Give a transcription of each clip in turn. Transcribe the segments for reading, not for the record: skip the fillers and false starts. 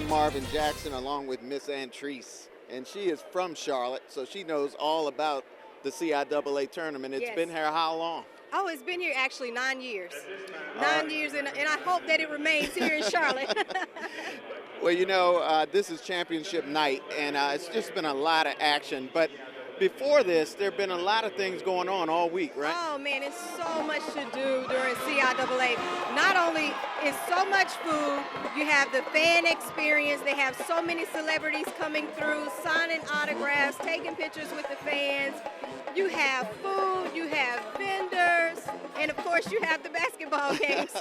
I'm Marvin Jackson along with Miss Antreice, and she is from Charlotte, so she knows all about the CIAA tournament. It's Yes. been here how long? Oh, it's been here actually 9 years. 9 years, and I hope that it remains here in Charlotte. Well, you know, this is championship night, and it's just been a lot of action. But before this, there have been a lot of things going on all week, right? Oh man, it's so much to do during CIAA. Not only is so much food, you have the fan experience. They have so many celebrities coming through, signing autographs, taking pictures with the fans. You have food, you have vendors, and of course you have the basketball games.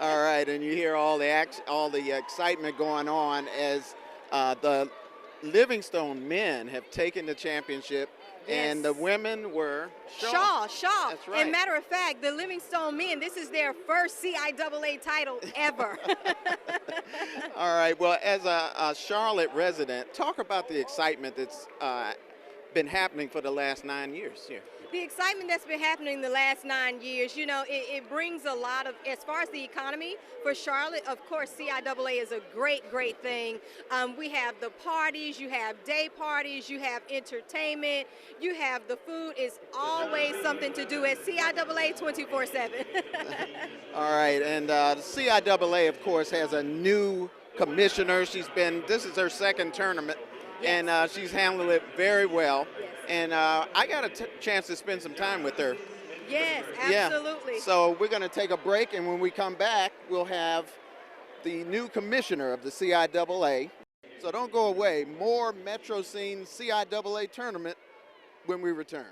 All right, and you hear all the excitement going on as the Livingstone men have taken the championship. Yes. And the women were Shaw. That's right. And matter of fact, the Livingstone men, this is their first CIAA title ever. All right. Well, as a Charlotte resident, talk about the excitement that's been happening for the last 9 years here. The excitement that's been happening the last 9 years, you know, it brings a lot of, as far as the economy for Charlotte, of course, CIAA is a great thing. We have the parties, you have day parties, you have entertainment, you have the food. Is always something to do at CIAA 24/7. All right, and the CIAA, of course, has a new commissioner. This is her second tournament. Yes. And she's handled it very well. Yes. And I got a chance to spend some time with her. Yes, absolutely. Yeah. So we're going to take a break, and when we come back, we'll have the new commissioner of the CIAA. So don't go away. More Metro Scene CIAA tournament when we return.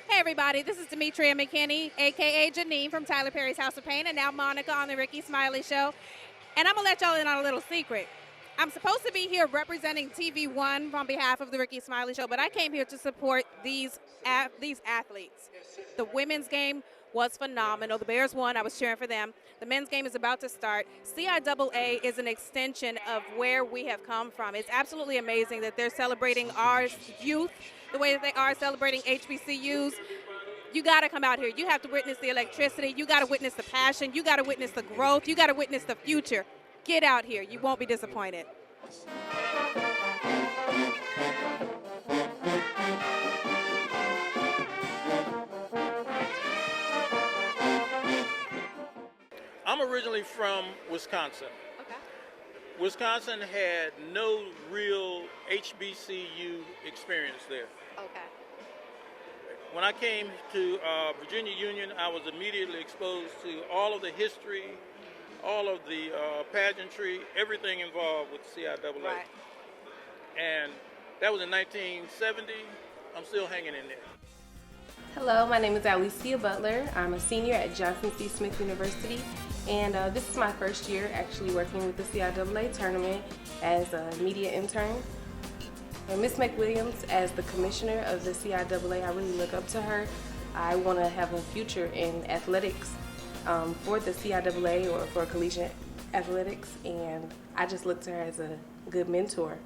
Hey everybody, this is Demetria McKinney, aka Janine from Tyler Perry's House of Pain, and now Monica on the Ricky Smiley Show. And I'm going to let y'all in on a little secret. I'm supposed to be here representing TV1 on behalf of the Ricky Smiley Show, but I came here to support these athletes. The women's game was phenomenal. The Bears won. I was cheering for them. The men's game is about to start. CIAA is an extension of where we have come from. It's absolutely amazing that they're celebrating our youth the way that they are celebrating HBCUs. You got to come out here. You have to witness the electricity. You got to witness the passion. You got to witness the growth. You got to witness the future. Get out here. You won't be disappointed. I'm originally from Wisconsin. Okay. Wisconsin had no real HBCU experience there. Okay. When I came to Virginia Union, I was immediately exposed to all of the history, all of the pageantry, everything involved with CIAA. Right. And that was in 1970. I'm still hanging in there. Hello, my name is Alicia Butler. I'm a senior at Johnson C. Smith University, and this is my first year actually working with the CIAA tournament as a media intern. And Ms. McWilliams, as the commissioner of the CIAA, I really look up to her. I want to have a future in athletics for the CIAA or for collegiate athletics, and I just look to her as a good mentor.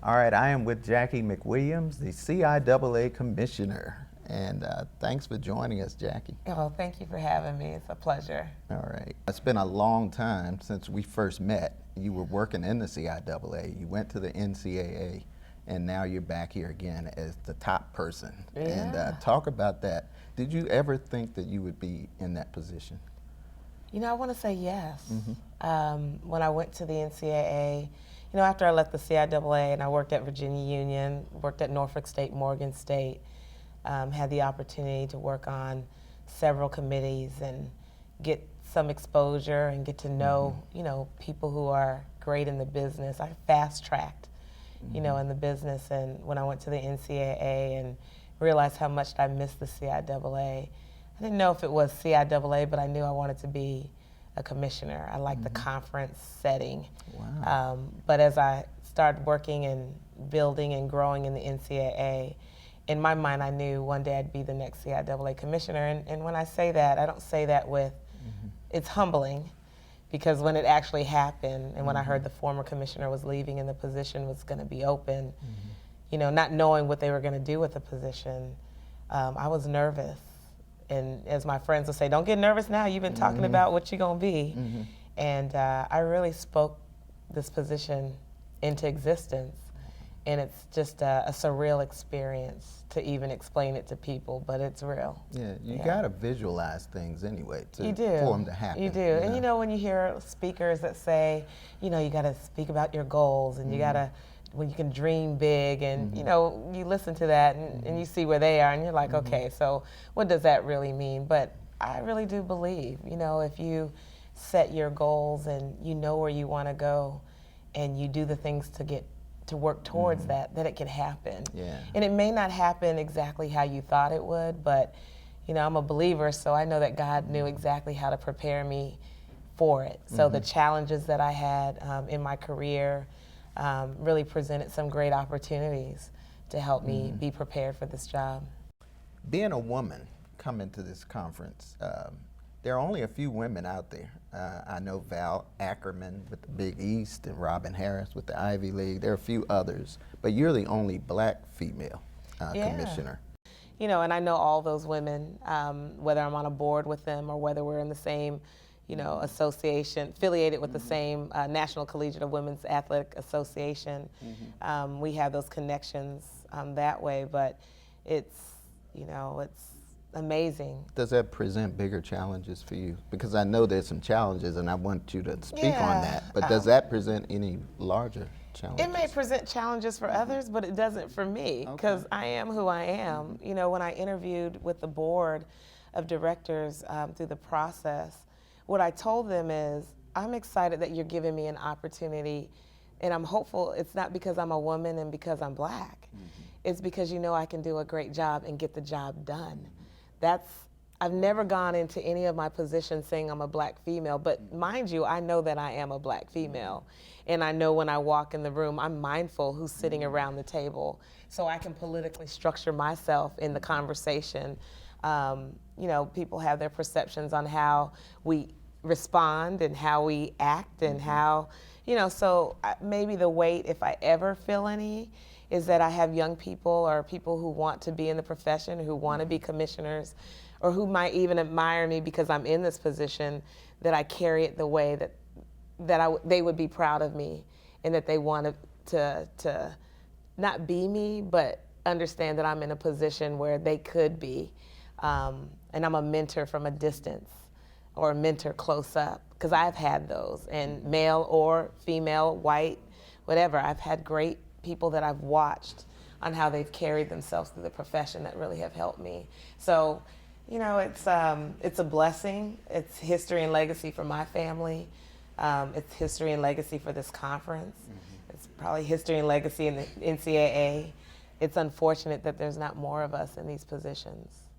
All right, I am with Jacqui McWilliams, the CIAA Commissioner, and thanks for joining us, Jacqui. Oh, thank you for having me. It's a pleasure. All right. It's been a long time since we first met. You were working in the CIAA, you went to the NCAA, and now you're back here again as the top person. Yeah. And talk about that. Did you ever think that you would be in that position? You know, I want to say yes. Mm-hmm. When I went to the NCAA, you know, after I left the CIAA and I worked at Virginia Union, worked at Norfolk State, Morgan State, had the opportunity to work on several committees and get some exposure and get to know, you know, people who are great in the business. I fast-tracked, you know, in the business, and when I went to the NCAA and realized how much I missed the CIAA. I didn't know if it was CIAA, but I knew I wanted to be a commissioner. I liked the conference setting. Wow. But as I started working and building and growing in the NCAA, in my mind I knew one day I'd be the next CIAA commissioner. And when I say that, I don't say that with, it's humbling, because when it actually happened and when I heard the former commissioner was leaving and the position was going to be open, you know, not knowing what they were going to do with the position, I was nervous. And as my friends would say, don't get nervous now, you've been talking about what you're going to be. And I really spoke this position into existence. And it's just a surreal experience to even explain it to people, but it's real. Yeah, you gotta visualize things anyway for them to happen. You do. And you know, when you hear speakers that say, you know, you gotta speak about your goals and you gotta, when you can dream big, and you know, you listen to that and you see where they are and you're like, okay, so what does that really mean? But I really do believe, you know, if you set your goals and you know where you wanna go and you do the things to work towards that it can happen. Yeah. And it may not happen exactly how you thought it would, but you know, I'm a believer, so I know that God knew exactly how to prepare me for it. So the challenges that I had in my career really presented some great opportunities to help me be prepared for this job. Being a woman coming to this conference, there are only a few women out there. I know Val Ackerman with the Big East and Robin Harris with the Ivy League. There are a few others, but you're the only black female commissioner. You know, and I know all those women, whether I'm on a board with them or whether we're in the same, you know, association, affiliated with the same National Collegiate of Women's Athletic Association. We have those connections that way, but it's, you know, it's amazing. Does that present bigger challenges for you? Because I know there's some challenges and I want you to speak on that, but does that present any larger challenges? It may present challenges for others, but it doesn't for me, because I am who I am. You know, when I interviewed with the board of directors through the process, what I told them is, I'm excited that you're giving me an opportunity, and I'm hopeful it's not because I'm a woman and because I'm black. It's because you know I can do a great job and get the job done. I've never gone into any of my positions saying I'm a black female, but mind you, I know that I am a black female. And I know when I walk in the room, I'm mindful who's sitting around the table, so I can politically structure myself in the conversation. You know, people have their perceptions on how we respond and how we act and how, you know, so maybe the weight, if I ever feel any, is that I have young people or people who want to be in the profession, who want to be commissioners, or who might even admire me because I'm in this position, that I carry it the way that they would be proud of me, and that they want to not be me, but understand that I'm in a position where they could be. And I'm a mentor from a distance or a mentor close up, because I've had those, and male or female, white, whatever. I've had great people that I've watched on how they've carried themselves through the profession that really have helped me. So, you know, it's a blessing. It's history and legacy for my family. It's history and legacy for this conference. It's probably history and legacy in the NCAA. It's unfortunate that there's not more of us in these positions.